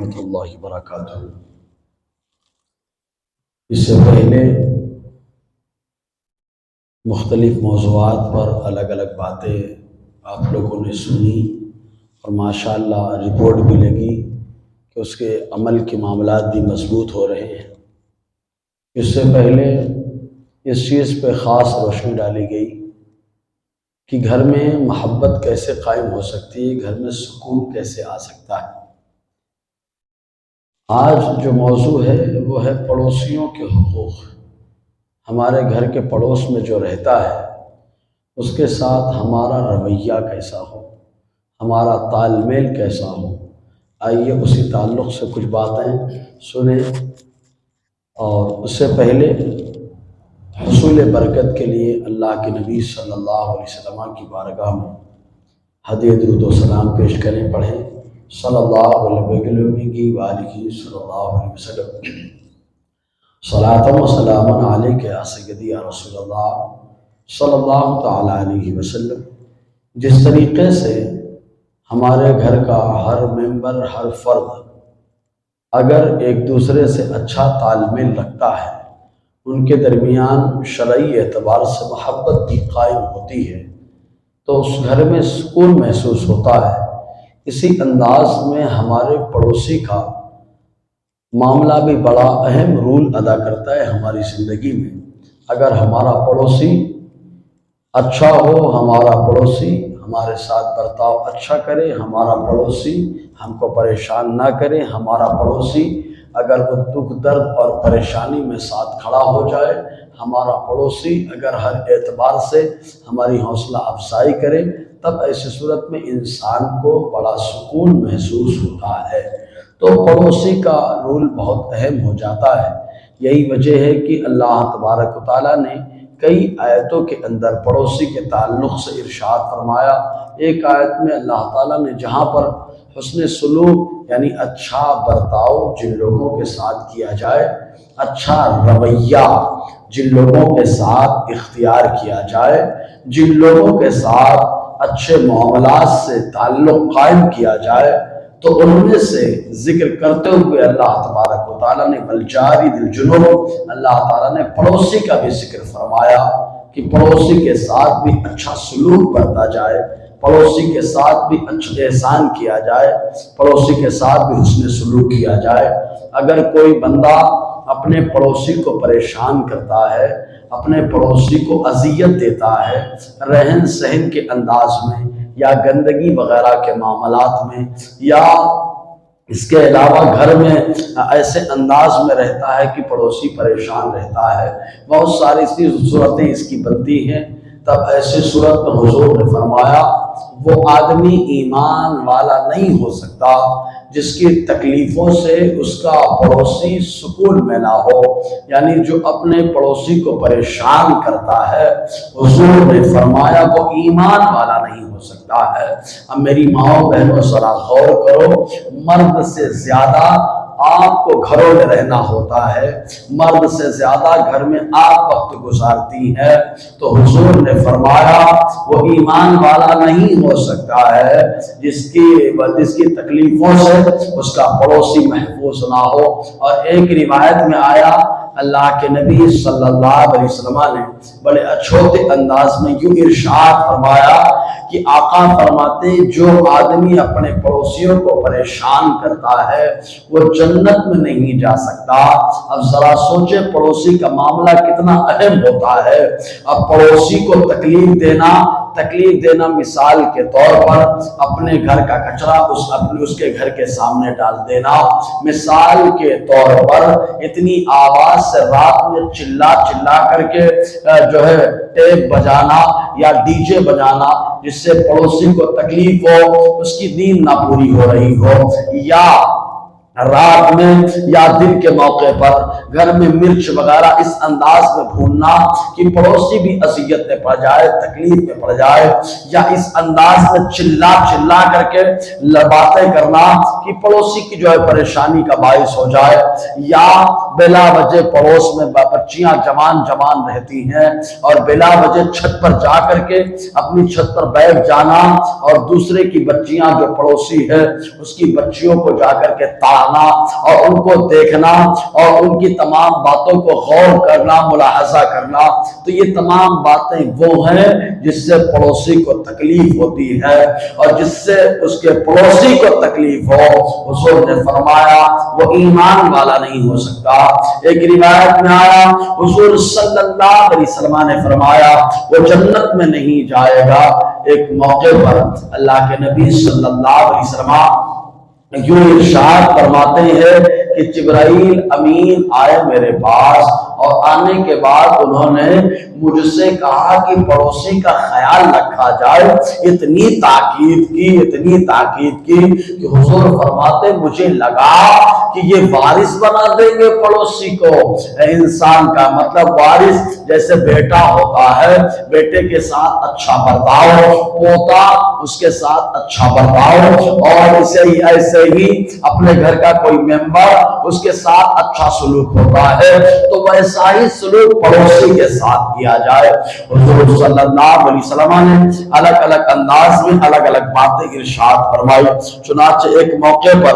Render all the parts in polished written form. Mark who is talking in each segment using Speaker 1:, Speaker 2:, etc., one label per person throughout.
Speaker 1: ورحمۃ اللہ وبرکاتہ۔ اس سے پہلے مختلف موضوعات پر الگ الگ باتیں آپ لوگوں نے سنی اور ماشاءاللہ رپورٹ بھی لگی کہ اس کے عمل کے معاملات بھی مضبوط ہو رہے ہیں۔ اس سے پہلے اس چیز پہ خاص روشنی ڈالی گئی کہ گھر میں محبت کیسے قائم ہو سکتی ہے، گھر میں سکون کیسے آ سکتا ہے۔ آج جو موضوع ہے وہ ہے پڑوسیوں کے حقوق۔ ہمارے گھر کے پڑوس میں جو رہتا ہے اس کے ساتھ ہمارا رویہ کیسا ہو، ہمارا تال میل کیسا ہو۔ آئیے اسی تعلق سے کچھ باتیں سنیں، اور اس سے پہلے حصول برکت کے لیے اللہ کے نبی صلی اللہ علیہ وسلم کی بارگاہ میں ہدیہ درود و سلام پیش کریں، پڑھیں صلی اللہ علیہ وآلہ صلی اللہ علیہ وسلم۔ صلاۃ و سلام علیک یا سیدی یا رسول اللہ صلی اللہ تعالی علیہ وسلم۔ جس طریقے سے ہمارے گھر کا ہر ممبر، ہر فرد اگر ایک دوسرے سے اچھا تال میل رکھتا ہے، ان کے درمیان شرعی اعتبار سے محبت بھی قائم ہوتی ہے، تو اس گھر میں سکون محسوس ہوتا ہے۔ اسی انداز میں ہمارے پڑوسی کا معاملہ بھی بڑا اہم رول ادا کرتا ہے ہماری زندگی میں۔ اگر ہمارا پڑوسی اچھا ہو، ہمارا پڑوسی ہمارے ساتھ برتاؤ اچھا کرے، ہمارا پڑوسی ہم کو پریشان نہ کرے، ہمارا پڑوسی اگر وہ دکھ درد اور پریشانی میں ساتھ کھڑا ہو جائے، ہمارا پڑوسی اگر ہر اعتبار سے ہماری حوصلہ افزائی کرے، تب ایسی صورت میں انسان کو بڑا سکون محسوس ہوتا ہے۔ تو پڑوسی کا رول بہت اہم ہو جاتا ہے۔ یہی وجہ ہے کہ اللہ تبارک و تعالیٰ نے کئی آیتوں کے اندر پڑوسی کے تعلق سے ارشاد فرمایا۔ ایک آیت میں اللہ تعالیٰ نے جہاں پر حسن سلوک یعنی اچھا برتاؤ جن لوگوں کے ساتھ کیا جائے، اچھا رویہ جن لوگوں کے ساتھ اختیار کیا جائے، جن لوگوں کے ساتھ اچھے معاملات سے تعلق قائم کیا جائے، تو ان میں سے ذکر کرتے ہوئے اللہ تبارک و تعالیٰ نے بالجاری ذی الجنب، اللہ تعالیٰ نے پڑوسی کا بھی ذکر فرمایا کہ پڑوسی کے ساتھ بھی اچھا سلوک برتا جائے، پڑوسی کے ساتھ بھی اچھا احسان کیا جائے، پڑوسی کے ساتھ بھی حسن سلوک کیا جائے۔ اگر کوئی بندہ اپنے پڑوسی کو پریشان کرتا ہے، اپنے پڑوسی کو اذیت دیتا ہے، رہن سہن کے انداز میں یا گندگی وغیرہ کے معاملات میں، یا اس کے علاوہ گھر میں ایسے انداز میں رہتا ہے کہ پڑوسی پریشان رہتا ہے، بہت ساری صورتیں اس کی بنتی ہیں، تب ایسی صورت میں حضور نے فرمایا وہ آدمی ایمان والا نہیں ہو سکتا جس کی تکلیفوں سے اس کا پڑوسی سکون میں نہ ہو، یعنی جو اپنے پڑوسی کو پریشان کرتا ہے، حضور نے فرمایا وہ ایمان والا نہیں ہو سکتا ہے۔ اب میری ماؤں بہنوں ذرا غور کرو، مرد سے زیادہ آپ کو گھروں میں رہنا ہوتا ہے، مرد سے زیادہ گھر میں آپ وقت گزارتی ہے، تو حضور نے فرمایا وہ ایمان والا نہیں ہو سکتا ہے جس کی تکلیفوں سے اس کا پڑوسی محفوظ نہ ہو۔ اور ایک روایت میں آیا اللہ کے نبی صلی اللہ علیہ وسلم نے بڑے اچھوتے انداز میں یوں ارشاد فرمایا کہ آقا فرماتے جو آدمی اپنے پڑوسیوں کو پریشان کرتا ہے وہ جنت میں نہیں جا سکتا۔ اب ذرا سوچے پڑوسی کا معاملہ کتنا اہم ہوتا ہے۔ اب پڑوسی کو تکلیف دینا مثال کے طور پر اپنے گھر کا کچرا اس کے گھر کے سامنے ڈال دینا، مثال کے طور پر اتنی آواز سے رات میں چلا کر کے جو ہے ٹیپ بجانا یا ڈی جے بجانا جس سے پڑوسی کو تکلیف ہو، اس کی نیند نہ پوری ہو رہی ہو، یا رات میں یا دن کے موقع پر گھر میں مرچ وغیرہ اس انداز میں بھوننا کہ پڑوسی بھی اذیت میں پڑ جائے، تکلیف میں پڑ جائے، یا اس انداز میں چلا کر کے باتیں کرنا کہ پڑوسی کی جو ہے پریشانی کا باعث ہو جائے، یا بلا وجہ پڑوس میں بچیاں جوان رہتی ہیں اور بلا وجہ چھت پر جا کر کے اپنی چھت پر بیٹھ جانا اور دوسرے کی بچیاں جو پڑوسی ہے اس کی بچیوں کو جا کر کے تاڑنا اور ان کو دیکھنا اور ان کی تمام باتوں کو غور کرنا، ملاحظہ کرنا، تو یہ تمام باتیں وہ ہیں جس سے پڑوسی کو تکلیف ہوتی ہے اور جس سے اس کے پڑوسی کو تکلیف ہو، حضور نے فرمایا وہ ایمان والا نہیں ہو سکتا۔ ایک روایت میں آیا حضور صلی اللہ علیہ وسلم نے فرمایا وہ جنت میں نہیں جائے گا۔ ایک موقع پر اللہ کے نبی صلی اللہ علیہ وسلم یوں ارشاد فرماتے ہیں کہ جبرائیل امین آئے میرے پاس اور آنے کے بعد انہوں نے مجھ سے کہا کہ پڑوسی کا خیال رکھا جائے۔ اتنی تاکید کی کہ حضور فرماتے مجھے لگا کہ یہ وارث بنا دیں گے پڑوسی کو۔ انسان کا مطلب وارث جیسے بیٹا ہوتا ہے، بیٹے کے ساتھ اچھا برتاؤ، پوتا اس کے ساتھ اچھا برتاؤ، اور ایسے ہی اپنے گھر کا کوئی ممبر اس کے ساتھ اچھا سلوک ہوتا ہے، تو ویسا ہی سلوک پڑوسی کے ساتھ کیا جائے۔ حضور صلی اللہ علیہ وسلم نے الگ الگ انداز میں الگ الگ باتیں ارشاد فرمائی۔ چنانچہ ایک موقع پر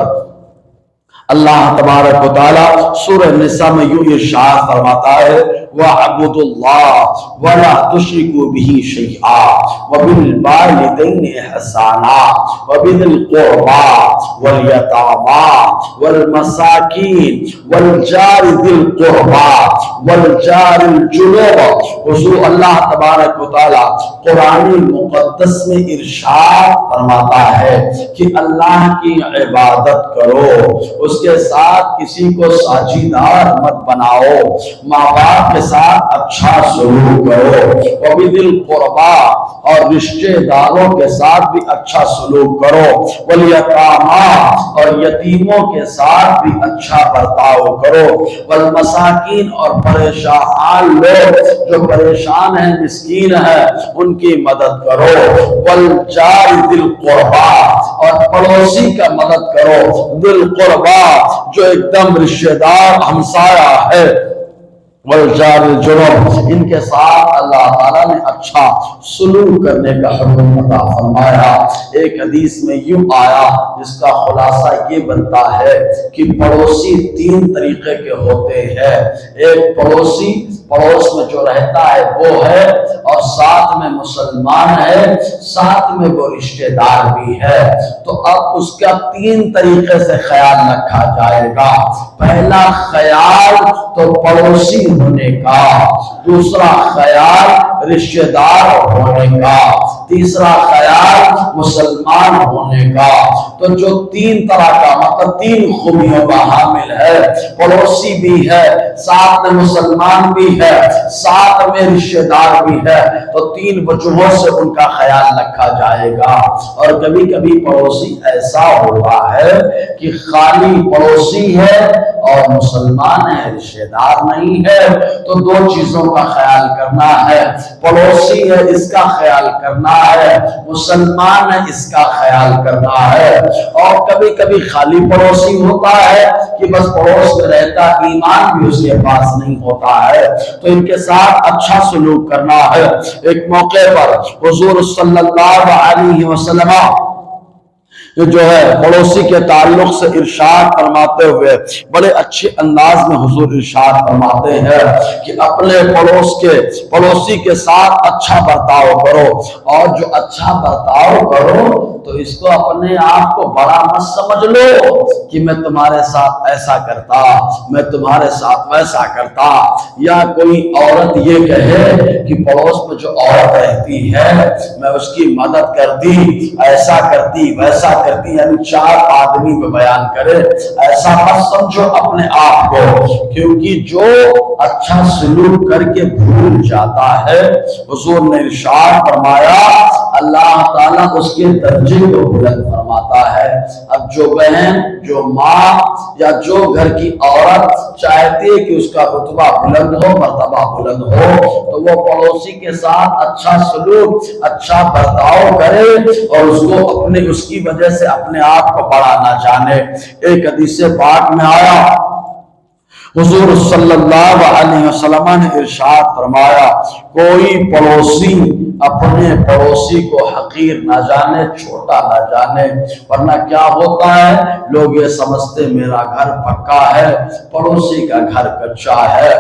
Speaker 1: اللہ تبارک و تعالی سورہ نساء میں یوں ارشاد فرماتا ہے وَاعْبُدُوا اللَّهَ وَلَا تُشْرِكُوا بِهِ شَيْئًا وَبِالْوَالِدَيْنِ إِحْسَانًا وَبِذِي الْقُرْبَى وَالْيَتَامَى وَالْمَسَاكِينِ وَالْجَارِ ذِي الْقُرْبَى وَالْجَارِ الْجُنُوبِ۔ حضور اللہ تبارک و تعالی قرآن مقدس میں ارشاد فرماتا ہے کہ اللہ کی عبادت کرو، اس کے ساتھ کسی کو ساجیدار مت بناؤ، ماں باپ کے ساتھ اچھا سلوک کرو، وَبِذِي الْقُرْبَى اور رشتے داروں کے ساتھ بھی اچھا سلوک کرو، وَالْيَتَامَى اور یتیموں کے ساتھ بھی اچھا برتاؤ کرو، وَالْمَسَاكِينَ اور پریشان لوگ جو پریشان ہیں، مسکین ہیں، ان کی مدد کرو، وَالْجَارِ ذِي الْقُرْبَى اور پڑوسی کا مدد کرو، ذِي الْقُرْبَى جو ایک دم رشتہ دار ہمسایہ ہے، والجار الجنوب ان کے ساتھ اللہ تعالیٰ نے اچھا سلوک کرنے کا حکم عطا فرمایا۔ ایک حدیث میں یوں آیا جس کا خلاصہ یہ بنتا ہے کہ پڑوسی تین طریقے کے ہوتے ہیں۔ ایک پڑوسی پڑوس میں جو رہتا ہے وہ ہے اور ساتھ میں مسلمان ہے، ساتھ میں وہ رشتہ دار بھی ہے، تو اب اس کا تین طریقے سے خیال رکھا جائے گا۔ پہلا خیال تو پڑوسی ہونے کا، دوسرا خیال رشتہ دار ہونے کا، تیسرا خیال مسلمان ہونے کا۔ تو جو تین طرح کا مطلب تین خوبیوں کا حامل ہے، پڑوسی بھی ہے، ساتھ میں مسلمان بھی ہے، ساتھ میں رشتہ دار بھی ہے، تو تین وجوہوں سے ان کا خیال رکھا جائے گا۔ اور کبھی کبھی پڑوسی ایسا ہوتا ہے کہ خالی پڑوسی ہے اور مسلمان ہے، رشتہ دار نہیں ہے، تو دو چیزوں کا خیال کرنا ہے، پڑوسی ہے اس کا خیال کرنا ہے، مسلمان ہے اس کا خیال کرنا ہے۔ اور کبھی کبھی خالی پڑوسی ہوتا ہے کہ بس پڑوس میں رہتا، ایمان بھی اس کے پاس نہیں ہوتا ہے، تو ان کے ساتھ اچھا سلوک کرنا ہے۔ ایک موقع پر حضور صلی اللہ علیہ وسلم جو ہے پڑوسی کے تعلق سے ارشاد فرماتے ہوئے بڑے اچھے انداز میں حضور ارشاد فرماتے ہیں کہ اپنے پڑوسی کے ساتھ اچھا برتاؤ کرو، اور جو اچھا برتاؤ کرو تو اس کو اپنے آپ کو بڑا مت سمجھ لو کہ میں تمہارے ساتھ ایسا کرتا، میں تمہارے ساتھ ویسا کرتا، یا کوئی عورت یہ کہے کہ پڑوس میں جو عورت رہتی ہے میں اس کی مدد کرتی، ایسا کرتی ویسا کرتی، یعنی چار آدمی میں بیان کرے، ایسا مت سمجھو اپنے آپ کو، کیونکہ جو اچھا سلوک کر کے بھول جاتا ہے، حضور نے ارشاد فرمایا اللہ تعالیٰ اس کے درجے کو بلند فرماتا ہے۔ اب جو بہن، جو ماں یا جو گھر کی عورت چاہتی ہے کہ اس کا رتبہ بلند ہو، مرتبہ بلند ہو، تو وہ پڑوسی کے ساتھ اچھا سلوک، اچھا برتاؤ کرے اور اس کی وجہ سے اپنے آپ کو بڑا نہ جانے۔ ایک حدیث پاک میں آیا حضور صلی اللہ علیہ وسلم نے ارشاد فرمایا کوئی پڑوسی اپنے پڑوسی کو حقیر نہ جانے، چھوٹا نہ جانے، ورنہ کیا ہوتا ہے لوگ یہ سمجھتے میرا گھر پکا ہے پڑوسی کا گھر کچا ہے،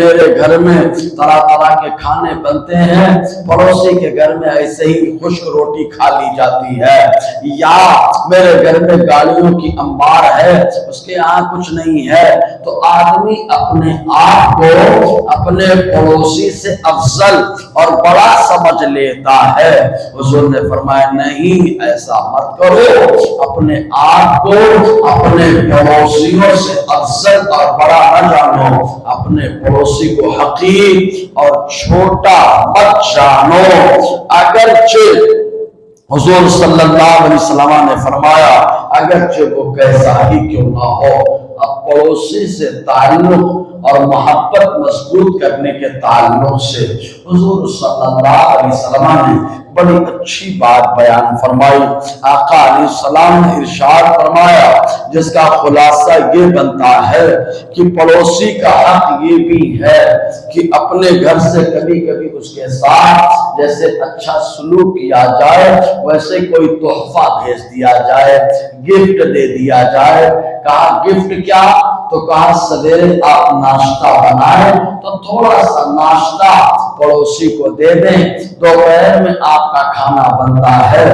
Speaker 1: میرے گھر میں طرح طرح کے کھانے بنتے ہیں پڑوسی کے گھر میں ایسے ہی خشک روٹی کھا لی جاتی ہے، یا میرے گھر میں گاڑیوں کی انبار ہے اس کے یہاں کچھ نہیں ہے۔ تو آدمی اپنے آپ کو اپنے پڑوسی سے افضل اور بڑا سمجھ لیتا ہے۔ حضور نے فرمایا نہیں ایسا مت کرو، اپنے آپ کو اپنے پڑوسیوں سے افضل اور بڑا نہ جانو، اپنے پڑوسی کو حقیر اور چھوٹا مت جانو۔ اگرچہ حضور صلی اللہ علیہ وسلم نے فرمایا اگرچہ وہ کیسا ہی کیوں نہ ہو، اب پڑوسی سے تعلق اور محبت مضبوط کرنے کے تعلق سے حضور صلی اللہ علیہ وسلم نے بڑی اچھی بات بیان فرمائی۔ آقا علیہ السلام نے ارشاد فرمایا جس کا خلاصہ یہ بنتا ہے کہ پڑوسی کا حق یہ بھی ہے کہ اپنے گھر سے کبھی کبھی اس کے ساتھ جیسے اچھا سلوک کیا جائے ویسے کوئی تحفہ بھیج دیا جائے، گفٹ دے دیا جائے۔ کہا گفٹ کیا؟ تو کہا سویرے آپ ناشتہ بنائیں تو تھوڑا سا ناشتہ پڑوسی کو دے دیں، دوپہر میں آپ کا کھانا بنتا ہے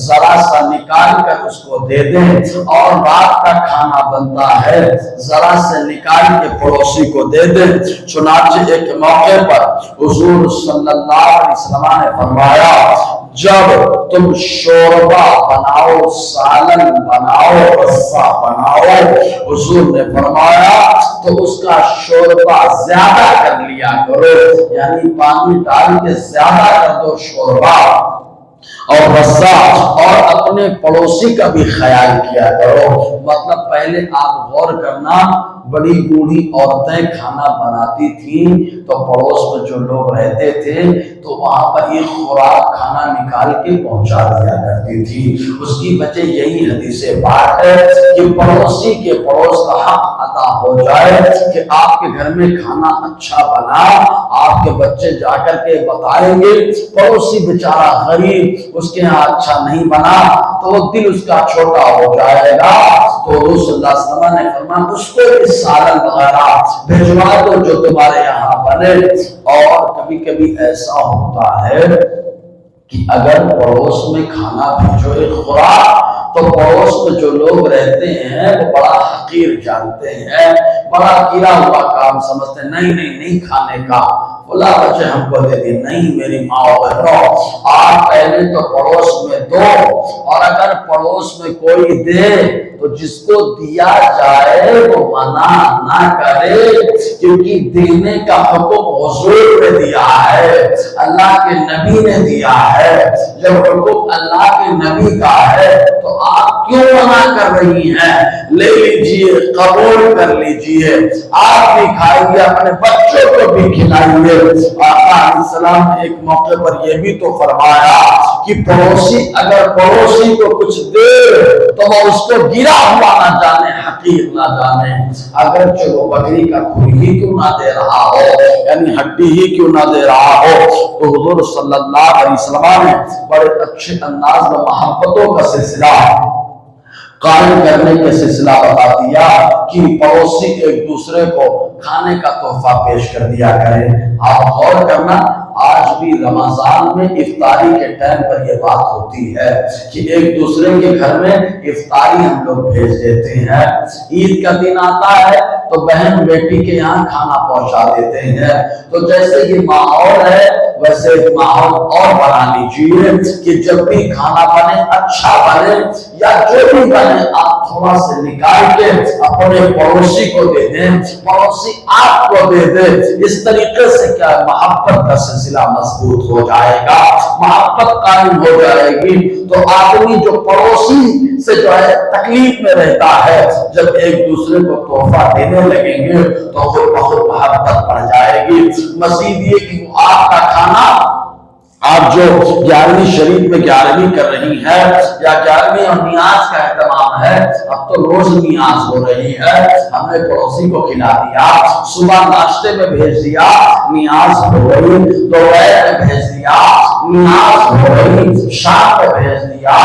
Speaker 1: ذرا سا نکال کر اس کو دے دیں، اور رات کا کھانا بنتا ہے ذرا سے نکال کے پڑوسی کو دے دیں۔ چنانچہ ایک موقع پر حضور صلی اللہ علیہ وسلم نے فرمایا جب تم شوربہ بناؤ، سالن بناؤ، رسہ بناؤ، حضور نے فرمایا تو اس کا شوربہ زیادہ کر لیا کرو، یعنی پانی ڈال کے زیادہ کر دو شوربہ اور رسہ، اور اپنے پڑوسی کا بھی خیال کیا کرو۔ مطلب پہلے آپ غور کرنا بڑی بوڑھی عورتیں کھانا بناتی تھیں تو پڑوس میں جو لوگ رہتے تھے تو وہاں پر یہ خوراک کھانا نکال کے پہنچا دیا کرتی تھی۔ اس کی وجہ یہی حدیث بات ہے کہ پڑوسی کے پڑوس کا حق ادا ہو جائے کہ آپ کے گھر میں کھانا اچھا بنا، آپ کے بچے جا کر کے بتائیں گے پڑوسی بیچارہ غریب اس کے یہاں اچھا نہیں بنا تو وہ دل اس کا چھوٹا ہو جائے گا۔ تو رسول اللہ صلی اللہ علیہ وسلم نے فرمایا اس کو سالن وغیرہ بھجوا دو جو تمہارے یہاں بنے۔ اور کبھی کبھی ایسا ہوتا ہے کہ اگر پڑوس میں کھانا بھیجو ایک خوراک تو پڑوس میں جو لوگ رہتے ہیں وہ بڑا حقیر جانتے ہیں، بڑا گرا ہوا کام سمجھتے ہیں، نہیں کھانے کا بلا بچے ہم کو دے دی، نہیں میری ماں و بہنوں آپ پہلے تو پڑوس میں دو، اور اگر پڑوس میں کوئی دے تو جس کو دیا جائے وہ منع نہ کرے، کیونکہ دینے کا حکم حضور نے دیا ہے، اللہ کے نبی نے دیا ہے۔ جب حکم اللہ کے نبی کا ہے تو آپ کیوں منع کر رہی ہیں؟ لے لیجئے، قبول کر لیجئے، آپ بھی کھائیے، اپنے بچوں کو بھی کھلائیے۔ آقا علیہ السلام نے ایک موقع پر یہ بھی تو فرمایا کہ پڑوسی اگر پڑوسی کو کچھ دے تو وہ اس کو گرا ہوا نہ جانے، حقیر نہ جانے، اگرچہ وہ بکری کا کھوئی ہی کیوں نہ دے رہا ہو، یعنی ہڈی ہی کیوں نہ دے رہا ہو۔ تو حضور صلی اللہ علیہ وسلم نے بڑے اچھے انداز میں محبتوں کا سلسلہ قائم کرنے کے سلسلہ بتا دیا کہ پڑوسی ایک دوسرے کو کھانے کا تحفہ پیش کر دیا کرے۔ آپ غور کرنا آج بھی رمضان میں افطاری کے ٹائم پر یہ بات ہوتی ہے کہ ایک دوسرے کے گھر میں افطاری ہم لوگ بھیج دیتے ہیں۔ عید کا دن آتا ہے تو بہن بیٹی کے یہاں کھانا پہنچا دیتے ہیں۔ تو جیسے یہ ماحول ہے ویسے ایک ماحول اور بنا لیجیے کہ جب بھی کھانا بنے اچھا بنے یا جو بھی بنے آپ تھوڑا سے نکال کے اپنے پڑوسی کو دے دیں، پڑوسی آپ کو دے دے۔ اس طریقے سے کیا محبت کا سلسلہ مضبوط ہو جائے گا، محبت قائم ہو جائے گی۔ تو آدمی جو پڑوسی سے جو ہے تکلیف میں رہتا ہے جب ایک دوسرے کو تحفہ دینے لگیں گے تو پھر بہت محبت بڑھ جائے گی۔ مزید یہ کہ وہ آپ کا کھانا آپ جو 11ویں شریف میں 11ویں کر رہی ہے یا 11ویں اور نیاز کا اہتمام ہے، اب تو روز نیاز ہو رہی ہے، ہم نے پڑوسی کو کھلا دیا، صبح ناشتے میں بھیج دیا، نیاز ہو گئی، دوپہر میں بھیج دیا، نیاز ہو گئی، شام میں بھیج دیا،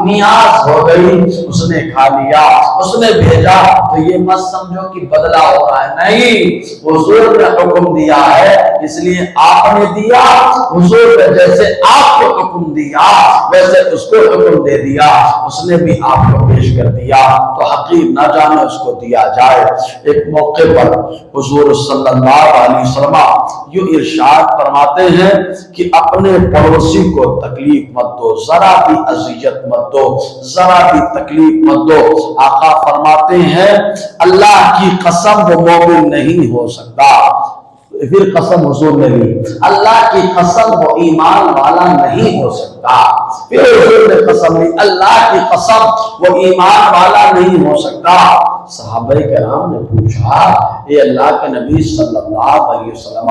Speaker 1: نیاز ہو گئی، اس نے کھا لیا، اس نے بھیجا، تو یہ مت سمجھو کہ بدلہ ہو رہا ہے، نہیں، حضور نے حکم دیا ہے، اس لیے آپ نے دیا، حضور نے جیسے آپ کو حکم دیا ویسے اس کو حکم دے دیا، اس نے بھی آپ کو پیش کر دیا، تو حقیر نہ جانے اس کو دیا جائے۔ ایک موقع پر حضور صلی اللہ علیہ وسلم یوں ارشاد فرماتے ہیں کہ اپنے پڑوسی کو تکلیف مت دو، ذرا بھی اذیت مت دو، ذرا بھی تکلیف مت دو۔ آقا فرماتے ہیں اللہ کی قسم وہ مومن نہیں ہو سکتا، پھر قسم حضور نے لی، اللہ کی قسم وہ ایمان والا نہیں ہو سکتا، پھر حضور نے قسم لی، اللہ کی قسم وہ ایمان والا نہیں ہو سکتا۔ صحابہ کرام نے پوچھا، اے اللہ کے نبی صلی اللہ علیہ وسلم،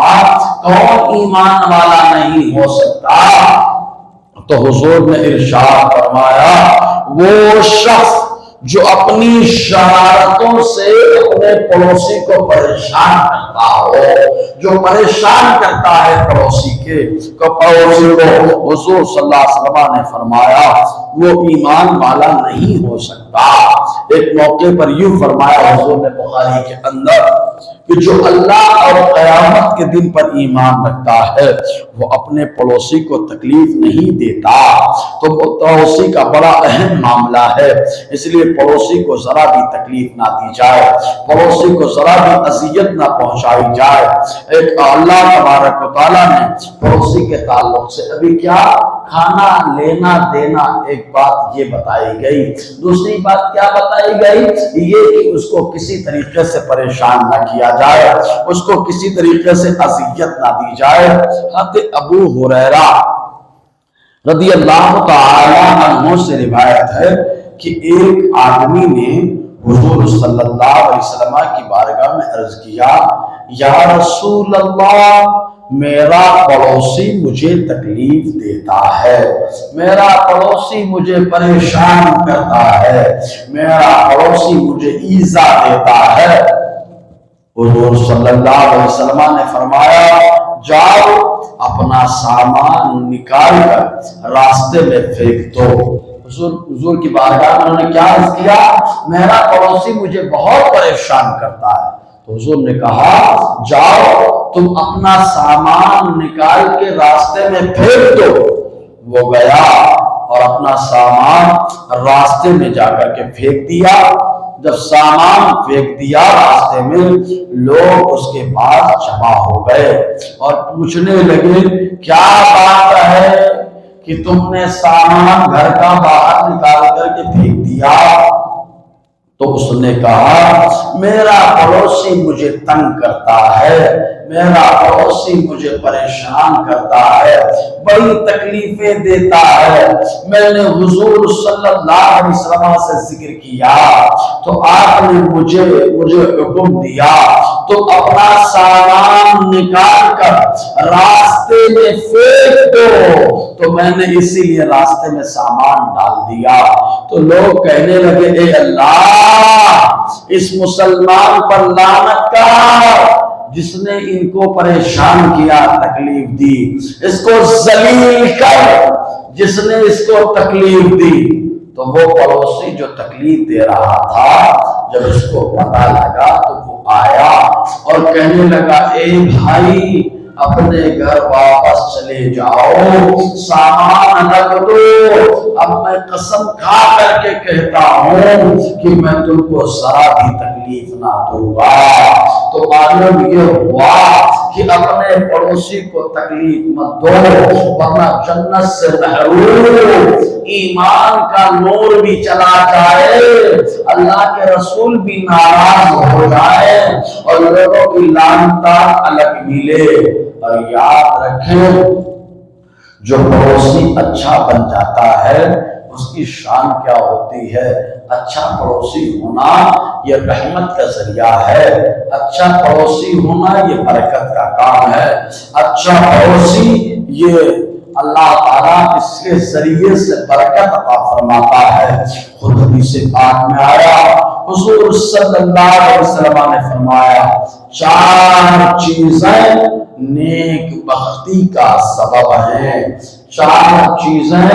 Speaker 1: کون ایمان والا نہیں ہو سکتا؟ تو حضور نے ارشاد فرمایا، وہ شخص جو اپنی شرارتوں سے اپنے پڑوسی کو پریشان کرتا ہو، جو پریشان کرتا ہے پڑوسی کو، حضور صلی اللہ علیہ وسلم نے فرمایا وہ ایمان والا نہیں ہو سکتا۔ ایک موقع پر یوں فرمایا حضور نے بخاری کے اندر کہ جو اللہ اور قیامت کے دن پر ایمان رکھتا ہے وہ اپنے پڑوسی کو تکلیف نہیں دیتا، تو وہ پڑوسی کا بڑا اہم معاملہ ہے، اس لیے پڑوسی کو ذرا بھی تکلیف نہ دی جائے، پڑوسی کو ذرا بھی اذیت نہ پہنچائی جائے۔ ایک اللہ تبارک و تعالیٰ نے پڑوسی کے تعلق سے ابھی کیا کھانا لینا دینا ایک بات یہ بتائی گئی، دوسری بات کیا بتائی گئی؟ یہ کہ اس کو کسی طریقے سے پریشان نہ کیا جائے، اس کو کسی طریقے سے اذیت نہ دی جائے۔ حضرت ابو ہریرہ رضی اللہ تعالی عنہ سے روایت ہے کہ ایک آدمی نے حضور صلی اللہ علیہ وسلم کی بارگاہ میں عرض کیا، یا رسول اللہ، میرا پڑوسی مجھے تکلیف دیتا ہے، میرا پڑوسی مجھے پریشان کرتا ہے، میرا پڑوسی مجھے ایذا دیتا ہے۔ حضور صلی اللہ علیہ وسلم نے فرمایا، جاؤ اپنا سامان نکال کر راستے میں پھینک دو۔ حضور کی بارگاہ میں انہوں نے کیا عرض کیا؟ میرا پڑوسی مجھے بہت پریشان کرتا ہے۔ تو حضور نے کہا، جاؤ تم اپنا سامان نکال کے راستے میں پھینک دو۔ وہ گیا اور اپنا سامان راستے میں جا کر کے پھینک دیا۔ جب سامان پھینک دیا راستے میں، لوگ اس کے پاس جمع ہو گئے اور پوچھنے لگے، کیا بات ہے کہ تم نے سامان گھر کا باہر نکال کر کے پھینک دیا؟ تو اس نے کہا، میرا پڑوسی مجھے تنگ کرتا ہے، میرا پڑوسی مجھے پریشان کرتا ہے، بڑی تکلیفیں دیتا ہے۔ میں نے حضور صلی اللہ علیہ وسلم سے ذکر کیا تو آپ نے مجھے حکم دیا تو اپنا سامان نکال کر راستے میں پھینک دو، تو میں نے اسی لیے راستے میں سامان ڈال دیا۔ تو لوگ کہنے لگے، اے اللہ، اس مسلمان پر لعنت کا جس نے ان کو پریشان کیا، تکلیف دی، اس کو ذلیل کر جس نے اس کو تکلیف دی۔ تو وہ پڑوسی جو تکلیف دے رہا تھا، جب اس کو پتہ لگا تو وہ آیا اور کہنے لگا، اے بھائی، اپنے گھر واپس چلے جاؤ، سامان رکھ دو، اب میں قسم کھا کر کے کہتا ہوں کہ میں تم کو ذرا بھی تکلیف نہ دوں گا۔ تو معلوم یہ ہوا کہ اپنے پڑوسی کو تکلیف مت دو، ورنہ جنت سے محروم، ایمان کا نور بھی چلا جائے، اللہ کے رسول بھی ناراض ہو جائے اور لوگوں کی لعنت الگ ملے۔ اور یاد رکھیں، جو پڑوسی اچھا بن جاتا ہے اس کی شان کیا ہوتی ہے۔ اچھا پڑوسی ہونا یہ رحمت کا ذریعہ ہے، اچھا پڑوسی ہونا یہ برکت کا کام ہے، اچھا پڑوسی یہ اللہ تعالیٰ اس کے ذریعے سے برکت عطا فرماتا ہے۔ خود حدیث پاک میں آیا، حضور صلی اللہ علیہ وسلم نے فرمایا 4 چیزیں نیک بختی کا سبب ہیں، 4 چیزیں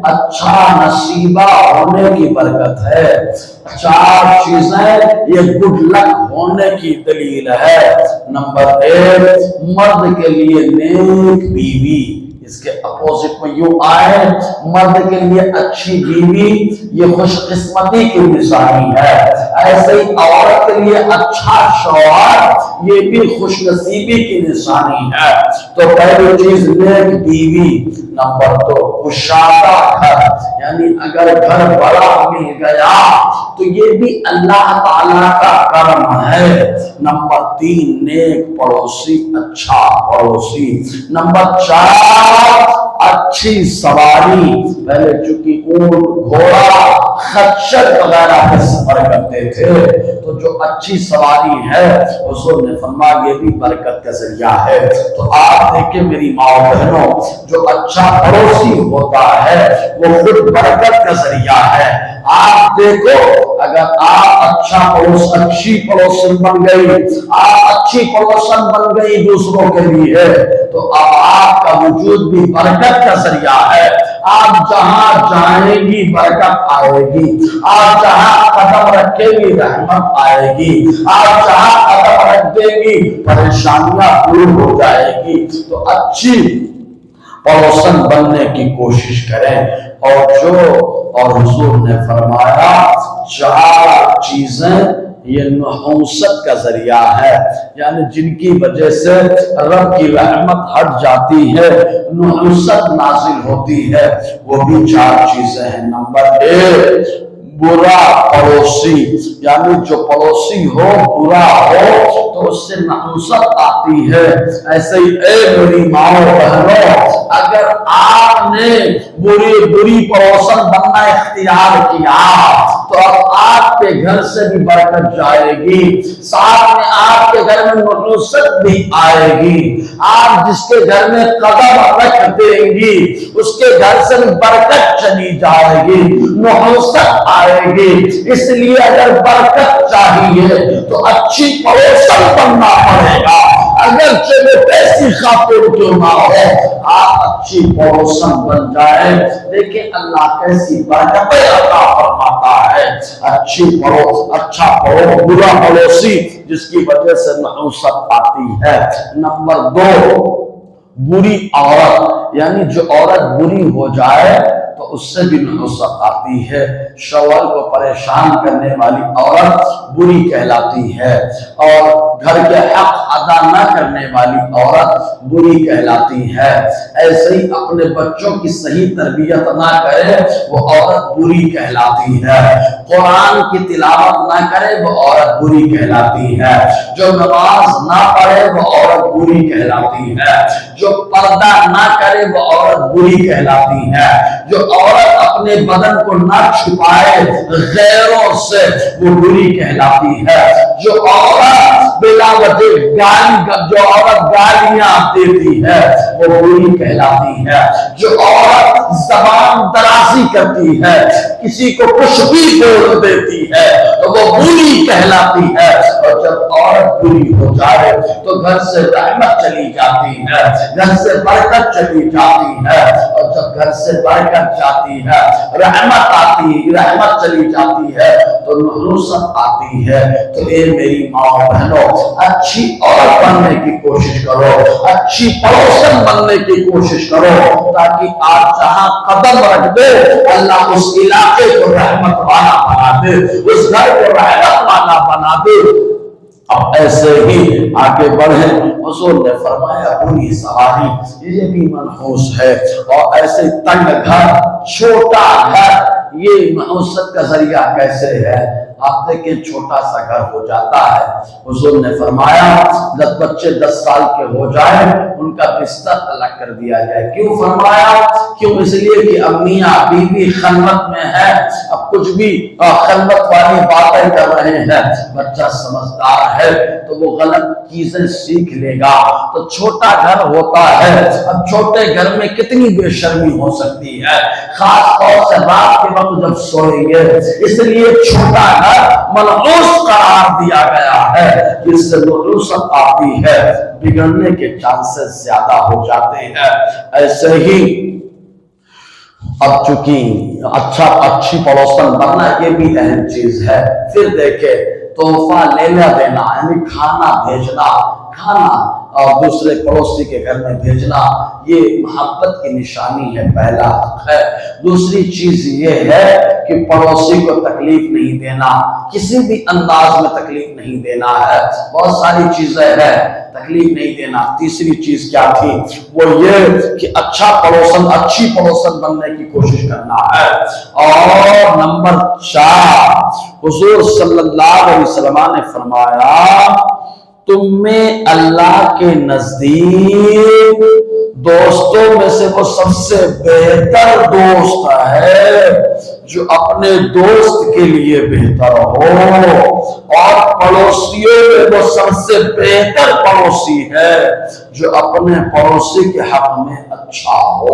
Speaker 1: اچھا نصیبہ ہونے کی برکت ہے، 4 چیزیں یہ گڈ لک ہونے کی دلیل ہے۔ نمبر 1، مرد کے لیے نیک بیوی، اس کے اپوزٹ میں یوں آئے، مرد کے لیے اچھی بیوی یہ خوش قسمتی کی نشانی ہے، ایسے ہی عورت کے لیے اچھا شوہر یہ بھی خوش نصیبی کی نشانی ہے۔ تو پہلی چیز نیک بیوی۔ نمبر 2، کشادہ گھر، یعنی اگر گھر بڑا مل گیا تو یہ بھی اللہ تعالیٰ کا کرم ہے۔ نمبر 3، نیک پڑوسی، اچھا پڑوسی۔ نمبر 4، اچھی سواری۔ پہلے چونکہ اونٹ، گھوڑا، خچر وغیرہ پہ سفر کرتے تھے، تو جو اچھی سواری ہے حضور نے فرمایا یہ بھی برکت کا ذریعہ ہے۔ تو آپ دیکھیں میری ماں و بہنوں، جو اچھا پڑوسی ہوتا ہے وہ خود برکت کا ذریعہ ہے۔ آپ دیکھو اگر آپ اچھی پڑوسن بن گئی، آپ اچھی پڑوسن بن گئی دوسروں کے لیے، تو اب آپ کا وجود بھی برکت کا ذریعہ ہے۔ آپ جہاں جائیں گی برکت آئے گی، آپ جہاں قدم رکھیں گی رحمت آئے گی، آپ جہاں قدم رکھ دیں گی پریشانیاں دور ہو جائے گی۔ تو اچھی پڑوسن بننے کی کوشش کریں۔ اور حضور نے فرمایا 4 چیزیں یہ نحوست کا ذریعہ ہے، یعنی جن کی وجہ سے رب کی رحمت ہٹ جاتی ہے، نحوست نازل ہوتی ہے، وہ بھی 4 چیزیں ہیں۔ نمبر 1، برا پڑوسی، یعنی جو پڑوسی ہو برا ہو تو اس سے نحوست آتی ہے۔ ایسے ہی اے میری ماں و بہنوں، اگر آپ نے بری پڑوسن بننا اختیار کیا تو اب آپ کے گھر سے بھی برکت جائے گی، ساتھ میں آپ کے گھر میں نحوست بھی آئے گی۔ آپ جس کے گھر میں قدم رکھ دیں گی اس کے گھر سے بھی برکت چلی جائے گی، نحوست آئے گی۔ اس لیے اگر برکت چاہیے تو اچھی پڑوسن بننا پڑے گا، اگرچہ وہ کیسی خاطر کیوں نہ ہو، آپ اچھی پڑوسن بن جائیں۔ دیکھیں اللہ کیسی برکتیں عطا فرماتا ہے۔ اچھا پڑوس، برا پڑوسی جس کی وجہ سے نحوست آتی ہے۔ نمبر 2، بری عورت، یعنی جو عورت بری ہو جائے تو اس سے بھی نحوست آتی ہے۔ شوہر کو پریشان کرنے والی عورت بری کہلاتی ہے، اور گھر کے حق ادا نہ کرنے والی عورت بری کہلاتی ہے۔ ایسے ہی اپنے بچوں کی صحیح تربیت نہ کرے وہ عورت بری کہلاتی ہے، قرآن کی تلاوت نہ کرے وہ عورت بری کہلاتی ہے، جو نماز نہ پڑھے وہ عورت بری کہلاتی ہے، جو پردہ نہ کرے وہ عورت بری کہلاتی ہے، جو عورت اپنے بدن کو نہ چھپائے غیروں سے وہ بری کہلاتی ہے، جو عورت بلا وجہ گالیاں دیتی ہے وہ بری کہلاتی ہے، جو عورت زبان درازی کرتی ہے، کسی کو کچھ بھی بول دیتی ہے تو وہ بری کہلاتی ہے۔ اور جب عورت بری ہو جائے تو گھر سے رحمت چلی جاتی ہے، گھر سے برکت چلی جاتی ہے، اور جب گھر سے برکت جاتی ہے، رحمت آتی، رحمت چلی جاتی ہے تو نحوست آتی ہے۔ تو اے میری ماں و بہنوں، اچھی عورت بننے کی کوشش کرو، اچھی پڑوسن بننے کی کوشش کرو، تاکہ آپ جہاں قدم رکھ دے اللہ اس علاقے کو رحمت والا بنا دے، اس گھر کو رحمت والا بنا دے۔ اب ایسے ہی آگے بڑھیں، حضور نے فرمایا بری سواری یہ بھی منحوس ہے، اور ایسے تنگ گھر، چھوٹا گھر یہ نحوست کا ذریعہ کیسے ہے؟ آپ دیکھیں چھوٹا سا گھر ہو جاتا ہے، حضور نے فرمایا جب بچے 10 سال کے ہو جائیں ان کا بستر الگ کر دیا جائے۔ کیوں فرمایا؟ کیوں؟ اس لیے کہ امیاں بیوی خلوت میں ہے، اب کچھ بھی خلوت والی باتیں کر رہے ہیں، بچہ سمجھدار ہے تو وہ غلط چیزیں سیکھ لے گا۔ تو چھوٹا گھر ہوتا ہے، اب چھوٹے گھر میں کتنی بے شرمی ہو سکتی ہے، خاص طور سے رات کے وقت جب سوئیں گے، اس لیے چھوٹا گھر ملعوس قرار دیا گیا ہے، جس سے ملوثت آتی ہے، بگڑنے کے چانسز زیادہ ہو جاتے ہیں۔ ایسے ہی اب چونکہ اچھی پڑوسن بننا یہ بھی اہم چیز ہے۔ پھر دیکھیں تحفہ لینا دینا، یعنی کھانا بھیجنا، کھانا اور دوسرے پڑوسی کے گھر میں بھیجنا، یہ محبت کی نشانی ہے، پہلا حق ہے۔ دوسری چیز یہ ہے کہ پڑوسی کو تکلیف نہیں دینا، کسی بھی انداز میں تکلیف نہیں دینا ہے، بہت ساری چیزیں ہیں، تکلیف نہیں دینا۔ تیسری چیز کیا تھی؟ وہ یہ کہ اچھی پڑوسن بننے کی کوشش کرنا ہے۔ اور نمبر 4، حضور صلی اللہ علیہ وسلم نے فرمایا تم میں اللہ کے نزدیک دوستوں میں سے وہ سب سے بہتر دوست ہے جو اپنے دوست کے لیے بہتر ہو، اور پڑوسیوں میں وہ سب سے بہتر پڑوسی ہے جو اپنے پڑوسی کے حق میں اچھا ہو۔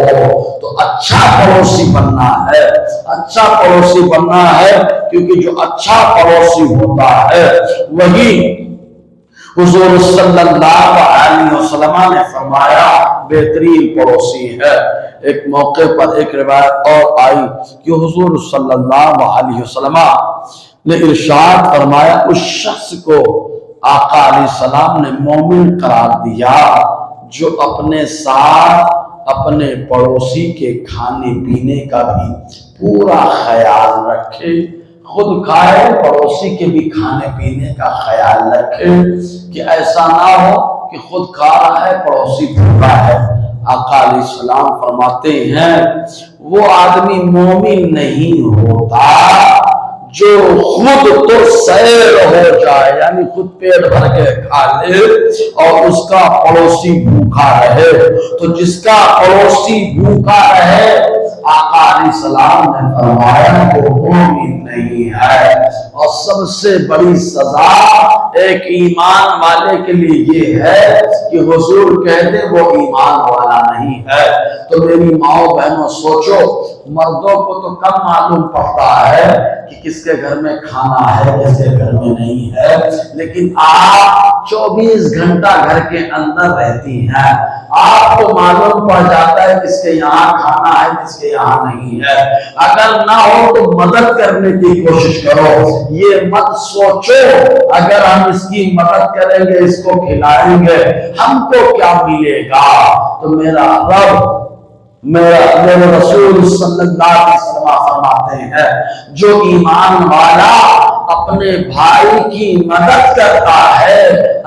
Speaker 1: تو اچھا پڑوسی بننا ہے، اچھا پڑوسی بننا ہے، کیونکہ جو اچھا پڑوسی ہوتا ہے وہی حضور صلی اللہ علیہ وسلم نے فرمایا بہترین پڑوسی ہے۔ ایک موقع پر ایک روایت اور آئی کہ حضور صلی اللہ علیہ وسلم نے ارشاد فرمایا اس شخص کو آقا علیہ السلام نے مومن قرار دیا جو اپنے ساتھ اپنے پڑوسی کے کھانے پینے کا بھی پورا خیال رکھے، خود کھائے پڑوسی کے بھی کھانے پینے کا خیال رکھے، کہ ایسا نہ ہو کہ خود کھا رہا ہے پڑوسی بھوکا ہے۔ آقا علیہ السلام فرماتے ہیں وہ آدمی مومن نہیں ہوتا جو خود تو سیر ہو جائے، یعنی خود پیٹ بھر کے کھا لے اور اس کا پڑوسی بھوکا رہے۔ تو جس کا پڑوسی بھوکا رہے آقا علیہ السلام نے فرمایا وہ مومن نہیں ہے۔ اور سب سے بڑی سزا ایک ایمان والے کے لیے یہ ہے کہ حضور کہتے وہ ایمان والا نہیں ہے۔ تو میری ماؤں بہنوں سوچو، مردوں کو تو کم معلوم پڑتا ہے کہ کس کے گھر میں کھانا ہے کس کے گھر میں نہیں ہے، لیکن آپ 24 گھنٹہ گھر کے اندر رہتی ہیں، آپ کو معلوم پڑ جاتا ہے کس کے یہاں کھانا ہے کس کے یہاں نہیں ہے۔ اگر نہ ہو تو مدد کرنے کی کوشش کرو، یہ مت سوچو اگر ہم اس کی مدد کریں گے اس کو کھلائیں گے ہم کو کیا ملے گا۔ تو میرا رب میرے رسول صلی اللہ علیہ وسلم فرماتے ہیں جو ایمان والا اپنے بھائی کی مدد کرتا ہے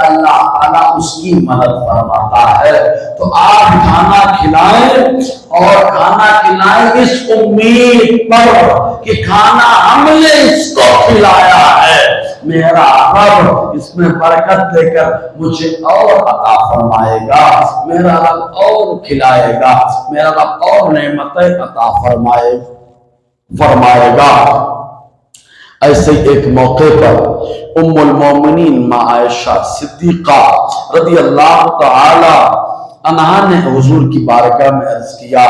Speaker 1: اللہ تعالیٰ اس کی مدد فرماتا ہے۔ تو آپ کھانا کھلائیں اور کھانا کھلائیں اس امید پر کہ کھانا ہم نے اس کو کھلایا ہے، میرا رب اس میں برکت دے کر مجھے اور عطا فرمائے گا، میرا رب اور کھلائے گا، میرا رب اور نعمتیں عطا فرمائے گا۔ ایسے ایک موقع پر ام المومنین ماں عائشہ صدیقہ رضی اللہ تعالی عنہا نے حضور کی بارگاہ میں عرض کیا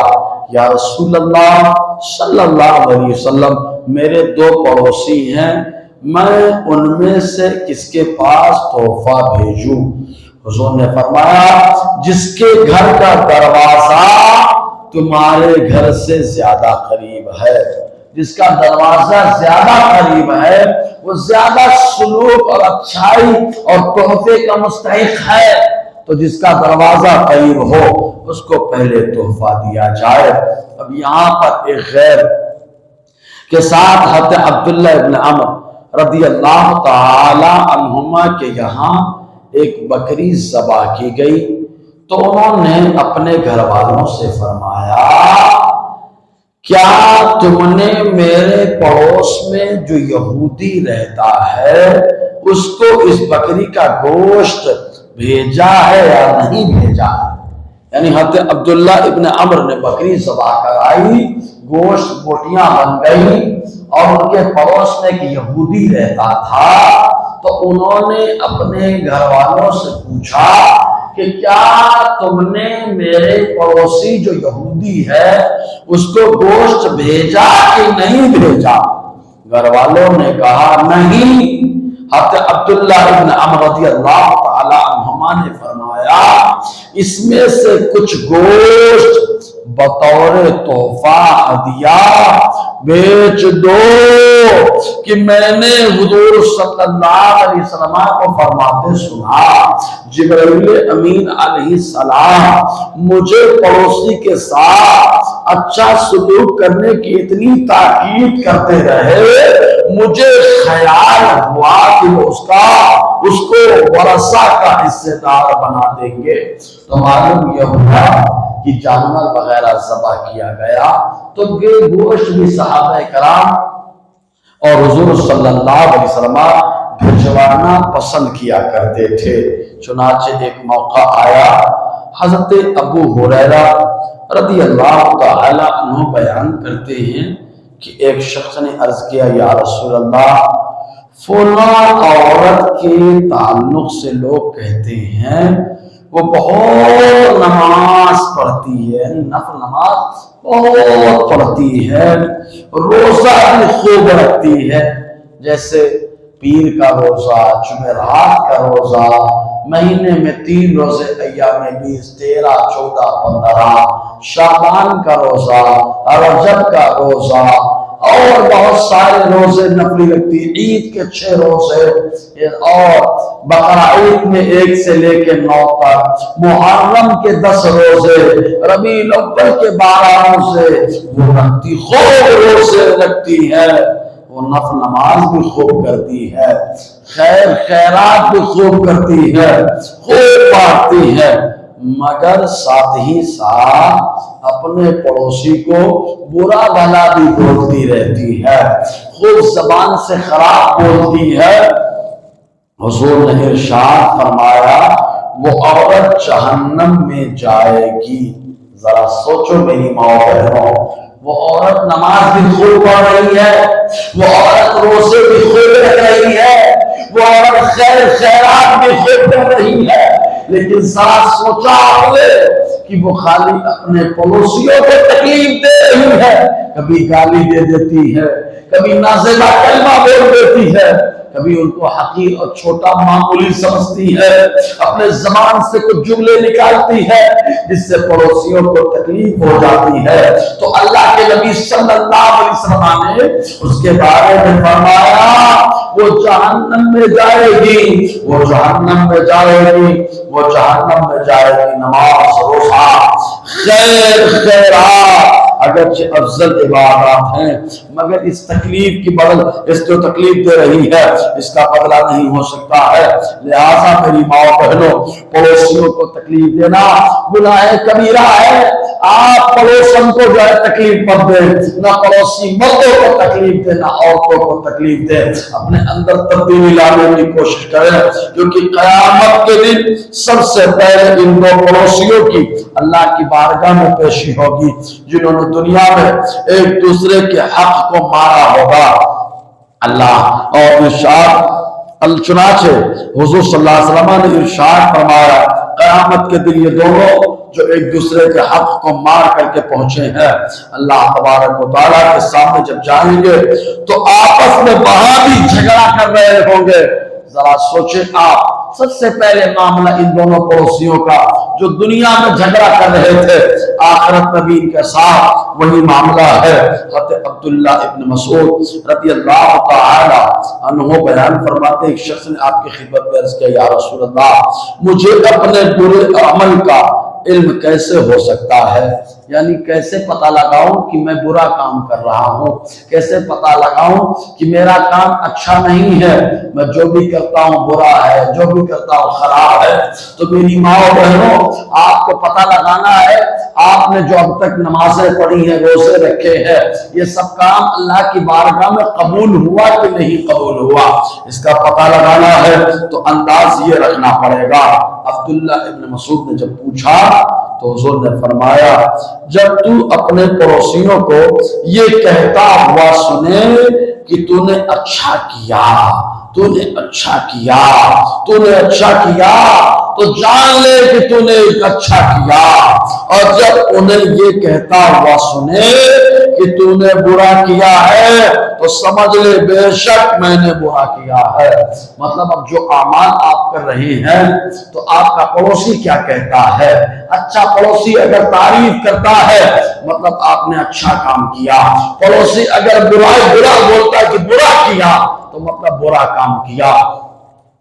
Speaker 1: یا رسول اللہ صلی اللہ علیہ وسلم میرے 2 پڑوسی ہیں، میں ان میں سے کس کے پاس تحفہ بھیجوں؟ حضور نے فرمایا جس کے گھر کا دروازہ تمہارے گھر سے زیادہ قریب ہے، جس کا دروازہ زیادہ قریب ہے وہ زیادہ سلوک اور اچھائی اور تحفے کا مستحق ہے۔ تو جس کا دروازہ قریب ہو اس کو پہلے تحفہ دیا جائے۔ اب یہاں پر ایک غیر کے ساتھ حضرت عبداللہ ابن عمر رضی اللہ تعالی عنہما کے یہاں ایک بکری ذبح کی گئی، تو انہوں نے اپنے گھر والوں سے فرمایا کیا تم نے میرے پڑوس میں جو یہودی رہتا ہے اس کو اس بکری کا گوشت بھیجا ہے یا نہیں بھیجا ہے؟ یعنی حضرت عبداللہ ابن عمر نے بکری ذبح کرائی، گوشت بوٹیاں بن گئی، اور ان کے پڑوس میں ایک یہودی رہتا تھا، تو انہوں نے اپنے گھر والوں سے پوچھا کہ کیا تم نے میرے پڑوسی جو یہودی ہے اس کو گوشت بھیجا کہ نہیں بھیجا؟ گھر والوں نے کہا نہیں۔ حضرت عبداللہ ابن عمر رضی اللہ تعالی عنہما نے فرمایا اس میں سے کچھ گوشت بطور تحفہ ہدیہ بیچ دو، کہ میں نے حضور صلی اللہ علیہ وسلم کو فرماتے سنا جبرائیل امین علیہ السلام مجھے پڑوسی کے ساتھ اچھا سلوک کرنے کی اتنی تاکید کرتے رہے، مجھے خیال ہوا کہ وہ اس کو ورثہ کا حصے دار بنا دیں گے۔ تو معلوم یہ ہوا کہ جانور وغیرہ ذبح کیا گیا تو یہ گوشت بھی صحابہ کرام اور حضور صلی اللہ علیہ وسلم بھجوانا پسند کیا کرتے تھے۔ چنانچہ ایک موقع آیا، حضرت ابو ہریرہ رضی اللہ تعالی عنہ بیان کرتے ہیں کہ ایک شخص نے عرض کیا یا رسول اللہ، فلاں عورت کے تعلق سے لوگ کہتے ہیں وہ بہت نماز پڑھتی ہے، نفل نماز بہت پڑھتی ہے، روزہ بھی خوب رکھتی ہے، جیسے پیر کا روزہ، جمعرات کا روزہ، مہینے میں 3 روزے ایام 20، 13، 14، 15، شعبان کا روزہ، رجب کا روزہ، اور بہت سارے روزے نفلی رکھتی، عید کے 6 روزے، اور بقرہ عید میں 1 سے لے کے 9 تک، محرم کے 10 روزے، ربیع الاول کے 12 روزے وہ رکھتی، خوب روزے رکھتی ہے، وہ نفل نماز بھی خوب کرتی ہے، خیر خیرات بھی خوب کرتی ہے، خوب پڑھتی ہے، مگر ساتھ ہی ساتھ اپنے پڑوسی کو برا بھلا بھی بولتی رہتی ہے، خود زبان سے خراب بولتی ہے۔ حضور نے ارشاد فرمایا وہ عورت جہنم میں جائے گی۔ ذرا سوچو میری ماں بہنوں، وہ عورت نماز بھی خوب پڑھ رہی ہے، وہ عورت روزے بھی خوب رکھ رہی ہے، وہ عورت خیر خیرات بھی خوب کر رہی ہے، لیکن ذرا سوچا آپ نے کہ وہ خالی اپنے پڑوسیوں کو تکلیف دے رہی ہے، کبھی گالی دے دیتی ہے، کبھی نازیبا کلمہ بول دیتی ہے، کبھی ان کو حقیر اور چھوٹا معمولی سمجھتی ہے، اپنے زبان سے کچھ جملے نکالتی ہے جس سے پڑوسیوں کو تکلیف ہو جاتی ہے۔ تو اللہ کے نبی صلی اللہ علیہ وسلم نے اس کے بارے میں فرمایا وہ جہنم میں جائے گی، وہ جہنم میں جائے گی، وہ جہنم میں جائے گی۔ نماز، روزہ، خیر خیرات اگرچہ افضل عبادات ہیں، مگر اس تکلیف کی بدل اس کو تکلیف دے رہی ہے، اس کا بدلہ نہیں ہو سکتا ہے۔ لہٰذا میری ماں بہنوں، پڑوسیوں کو تکلیف دینا گناہ کبیرہ ہے۔ آپ پڑوسن کو جو ہے تکلیف مت دیں، نہ پڑوسی مردوں کو تکلیف دے نہ عورتوں کو تکلیف دے، اپنے اندر تبدیلی لانے کی کوشش کریں، کیونکہ قیامت کے دن سب سے پہلے ان دو پڑوسیوں کی اللہ کی بارگاہ میں پیشی ہوگی جنہوں نے دنیا میں ایک دوسرے کے حق کو مارا ہوگا۔ اللہ اور ارشاد چنانچہ حضور صلی اللہ علیہ وسلم نے ارشاد فرمایا قیامت کے دن یہ دونوں جو ایک دوسرے کے حق کو مار کر کے پہنچے ہیں، اللہ تبارک و تعالیٰ کے سامنے جب جائیں گے تو آپس میں وہاں بھی جھگڑا کر رہے ہوں گے۔ ذرا سوچیں آپ، سب سے پہلے معاملہ ان دونوں پڑوسیوں کا جو دنیا میں جھگڑا کر رہے تھے، آخرت میں بھی ان کے ساتھ وہی معاملہ ہے۔ حضرت عبداللہ ابن مسعود رضی اللہ تعالی عنہ بیان فرماتے ایک شخص نے آپ کی خدمت میں عرض کیا یا رسول اللہ مجھے اپنے برے عمل کا علم کیسے ہو سکتا ہے؟ یعنی کیسے پتہ لگاؤں کہ میں برا کام کر رہا ہوں، کیسے پتہ لگاؤں کہ میرا کام اچھا نہیں ہے، میں جو بھی کرتا ہوں برا ہے، جو بھی کرتا ہوں خراب ہے۔ تو میری ماں و بہنوں، آپ کو پتہ لگانا ہے آپ نے جو اب تک نمازیں پڑھی ہیں، روزے رکھے ہیں، یہ سب کام اللہ کی بارگاہ میں قبول ہوا کہ نہیں قبول ہوا، اس کا پتہ لگانا ہے تو انداز یہ رکھنا پڑے گا۔ عبداللہ ابن مسعود نے جب پوچھا تو حضور نے فرمایا جب تو اپنے پڑوسیوں کو یہ کہتا ہوا سنے کہ تو نے اچھا کیا، تو نے اچھا کیا، تو نے اچھا کیا، تو جان لے کہ تو نے ایک اچھا کیا، اور جب انہیں یہ کہتا ہوا سنے کہ تو نے برا کیا ہے تو سمجھ لے بے شک میں نے برا کیا ہے۔ مطلب اب جو اعمال آپ کر رہے ہیں تو آپ کا پڑوسی کیا کہتا ہے، اچھا پڑوسی اگر تعریف کرتا ہے مطلب آپ نے اچھا کام کیا، پڑوسی اگر برا بولتا ہے کہ برا کیا تو مطلب برا کام کیا۔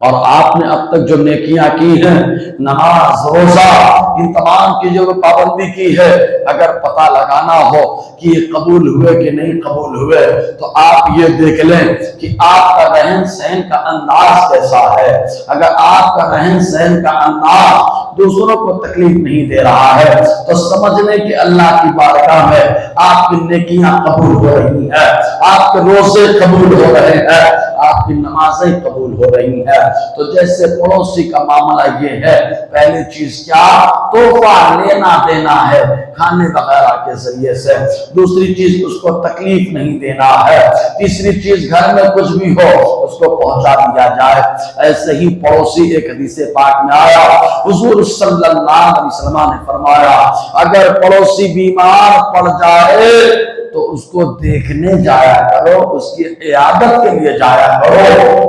Speaker 1: اور آپ نے اب تک جو نیکیاں کی ہیں، نماز، روزہ، ان تمام کی جو پابندی کی ہے، اگر پتہ لگانا ہو کہ یہ قبول ہوئے کہ نہیں قبول ہوئے تو آپ یہ دیکھ لیں کہ آپ کا رہن سہن کا انداز کیسا ہے۔ اگر آپ کا رہن سہن کا انداز دوسروں کو تکلیف نہیں دے رہا ہے تو سمجھ لیں کہ اللہ کی بارگاہ میں آپ کی نیکیاں قبول ہو رہی ہیں، آپ کے روزے قبول ہو رہے ہیں، آپ کی نمازیں قبول ہو رہی ہیں۔ تو جیسے پڑوسی کا معاملہ یہ ہے، پہلی چیز کیا، تحفہ لینا دینا ہے کھانے وغیرہ کے ذریعے سے، دوسری چیز اس کو تکلیف نہیں دینا ہے، تیسری چیز گھر میں کچھ بھی ہو اس کو پہنچا دیا جائے۔ ایسے ہی پڑوسی، ایک حدیث پاک میں آیا حضور صلی اللہ علیہ وسلم نے فرمایا اگر پڑوسی بیمار پڑ جائے تو اس کو دیکھنے جایا کرو، اس کی عیادت کے لیے جایا کرو۔